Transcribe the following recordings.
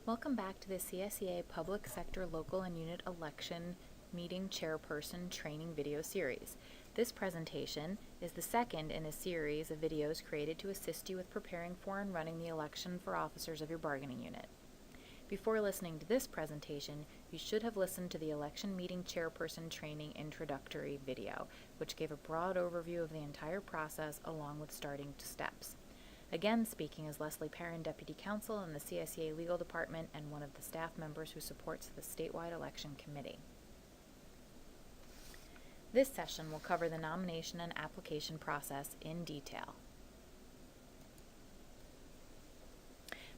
Welcome back to the CSEA Public Sector Local and Unit Election Meeting Chairperson Training Video Series. This presentation is the second in a series of videos created to assist you with preparing for and running the election for officers of your bargaining unit. Before listening to this presentation, you should have listened to the Election Meeting Chairperson Training Introductory video, which gave a broad overview of the entire process along with starting steps. Again, speaking is Leslie Perrin, Deputy Counsel in the CSEA Legal Department and one of the staff members who supports the statewide election committee. This session will cover the nomination and application process in detail.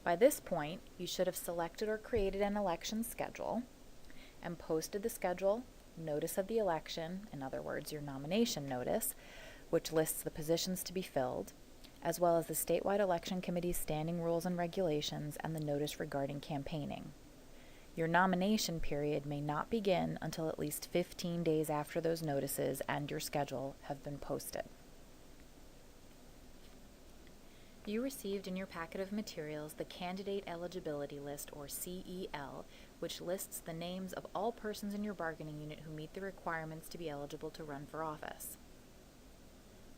By this point, you should have selected or created an election schedule and posted the schedule, notice of the election, in other words, your nomination notice, which lists the positions to be filled, as well as the statewide election committee's standing rules and regulations and the notice regarding campaigning. Your nomination period may not begin until at least 15 days after those notices and your schedule have been posted. You received in your packet of materials the Candidate Eligibility List, or CEL, which lists the names of all persons in your bargaining unit who meet the requirements to be eligible to run for office.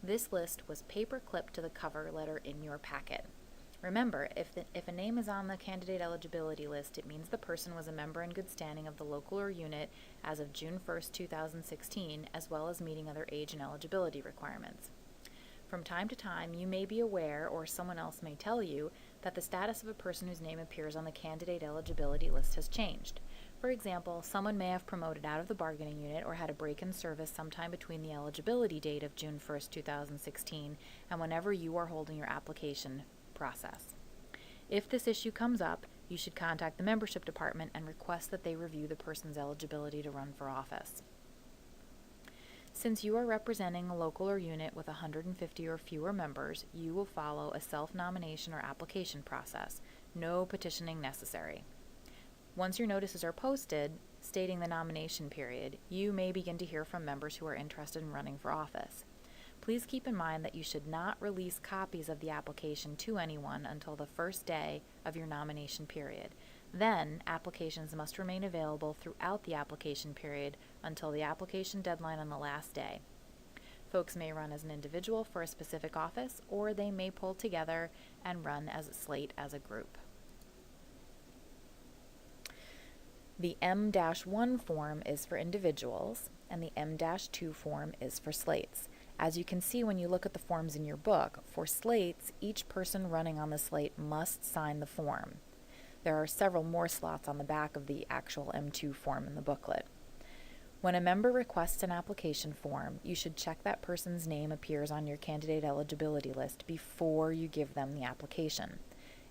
This list was paper-clipped to the cover letter in your packet. Remember, if a name is on the candidate eligibility list, it means the person was a member in good standing of the local or unit as of June 1st, 2016, as well as meeting other age and eligibility requirements. From time to time, you may be aware, or someone else may tell you, that the status of a person whose name appears on the candidate eligibility list has changed. For example, someone may have promoted out of the bargaining unit or had a break in service sometime between the eligibility date of June 1st, 2016 and whenever you are holding your application process. If this issue comes up, you should contact the membership department and request that they review the person's eligibility to run for office. Since you are representing a local or unit with 150 or fewer members, you will follow a self-nomination or application process. No petitioning necessary. Once your notices are posted, stating the nomination period, you may begin to hear from members who are interested in running for office. Please keep in mind that you should not release copies of the application to anyone until the first day of your nomination period. Then, applications must remain available throughout the application period until the application deadline on the last day. Folks may run as an individual for a specific office, or they may pull together and run as a slate as a group. The M-1 form is for individuals, and the M-2 form is for slates. As you can see when you look at the forms in your book, for slates, each person running on the slate must sign the form. There are several more slots on the back of the actual M2 form in the booklet. When a member requests an application form, you should check that person's name appears on your candidate eligibility list before you give them the application.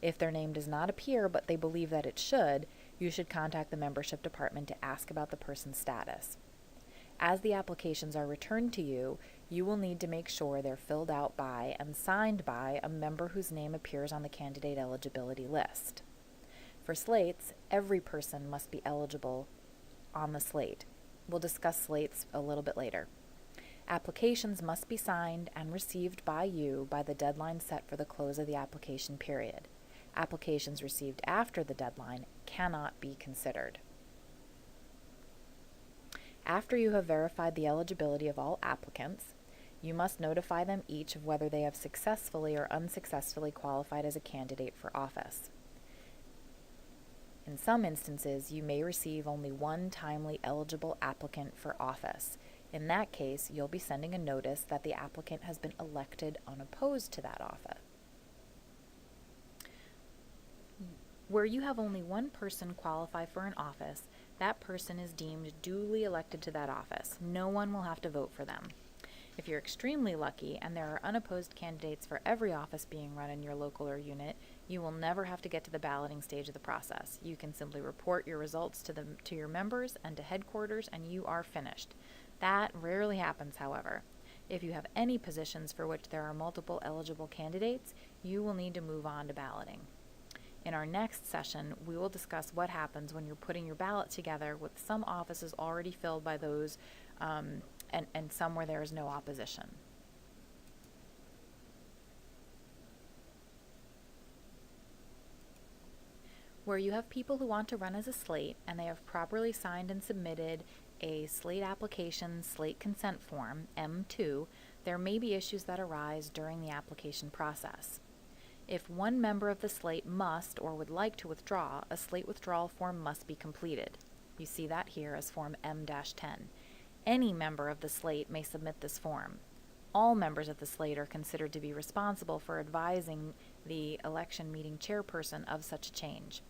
If their name does not appear but they believe that it should, you should contact the membership department to ask about the person's status. As the applications are returned to you, you will need to make sure they're filled out by and signed by a member whose name appears on the candidate eligibility list. For slates, every person must be eligible on the slate. We'll discuss slates a little bit later. Applications must be signed and received by you by the deadline set for the close of the application period. Applications received after the deadline cannot be considered. After you have verified the eligibility of all applicants, you must notify them each of whether they have successfully or unsuccessfully qualified as a candidate for office. In some instances, you may receive only one timely eligible applicant for office. In that case, you'll be sending a notice that the applicant has been elected unopposed to that office. Where you have only one person qualify for an office, that person is deemed duly elected to that office. No one will have to vote for them. If you're extremely lucky and there are unopposed candidates for every office being run in your local or unit, you will never have to get to the balloting stage of the process. You can simply report your results to your members and to headquarters, and you are finished. That rarely happens, however. If you have any positions for which there are multiple eligible candidates, you will need to move on to balloting. In our next session, we will discuss what happens when you're putting your ballot together with some offices already filled by those and some where there is no opposition. Where you have people who want to run as a slate and they have properly signed and submitted a slate application slate consent form, M2, there may be issues that arise during the application process. If one member of the slate must or would like to withdraw, a slate withdrawal form must be completed. You see that here as Form M-10. Any member of the slate may submit this form. All members of the slate are considered to be responsible for advising the election meeting chairperson of such change.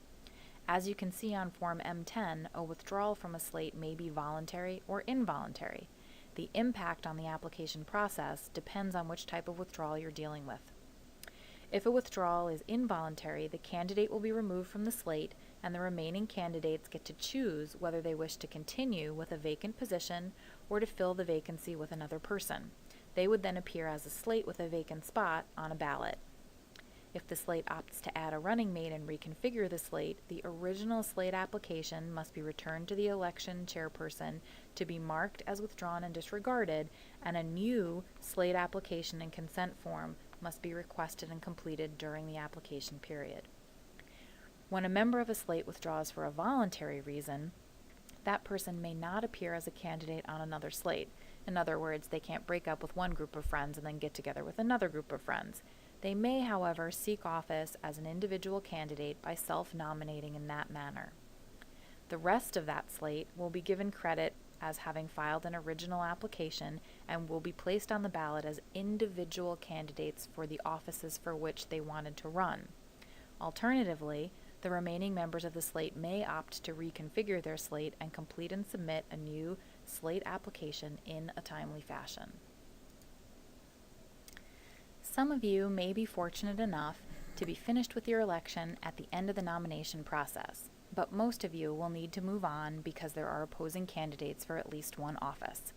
As you can see on Form M10, a withdrawal from a slate may be voluntary or involuntary. The impact on the application process depends on which type of withdrawal you're dealing with. If a withdrawal is involuntary, the candidate will be removed from the slate, and the remaining candidates get to choose whether they wish to continue with a vacant position or to fill the vacancy with another person. They would then appear as a slate with a vacant spot on a ballot. If the slate opts to add a running mate and reconfigure the slate, the original slate application must be returned to the election chairperson to be marked as withdrawn and disregarded, and a new slate application and consent form must be requested and completed during the application period. When a member of a slate withdraws for a voluntary reason, that person may not appear as a candidate on another slate. In other words, they can't break up with one group of friends and then get together with another group of friends. They may, however, seek office as an individual candidate by self-nominating in that manner. The rest of that slate will be given credit as having filed an original application and will be placed on the ballot as individual candidates for the offices for which they wanted to run. Alternatively, the remaining members of the slate may opt to reconfigure their slate and complete and submit a new slate application in a timely fashion. Some of you may be fortunate enough to be finished with your election at the end of the nomination process, but most of you will need to move on because there are opposing candidates for at least one office.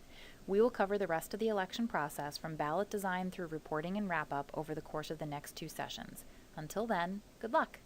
We will cover the rest of the election process from ballot design through reporting and wrap-up over the course of the next 2 sessions. Until then, good luck!